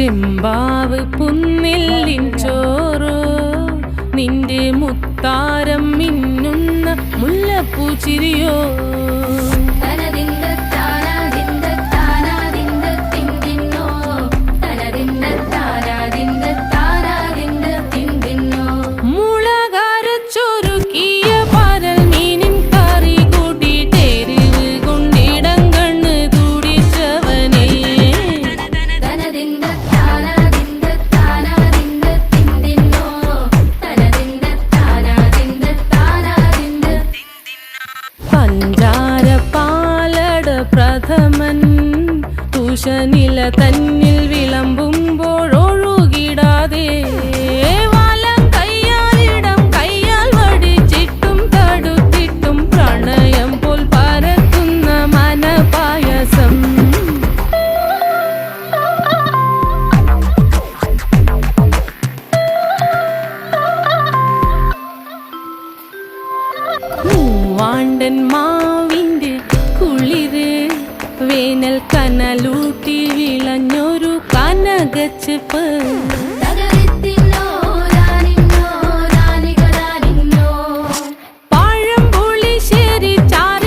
ചെമ്പാവ് പുന്നെല്ലിൻ ചോറോ നിന്റെ മുത്താരം മിന്നുന്ന മുല്ലപ്പൂച്ചിരിയോ പ്രഥമൻ തുഷനില തന്നിൽ വിളമ്പുമ്പോഴൊഴുകിടാതെ വലം കയ്യാലിടം കയ്യാൽ വടിച്ചിട്ടും തടുത്തിട്ടും പ്രണയം പോൽ പരത്തുന്ന മനപായസം മൂവാണ്ടൻ മാവിൻ്റെ കുളിര് വേനൽ കനലൂട്ടി വിളഞ്ഞൊരു കനകച്ചെപ്പ്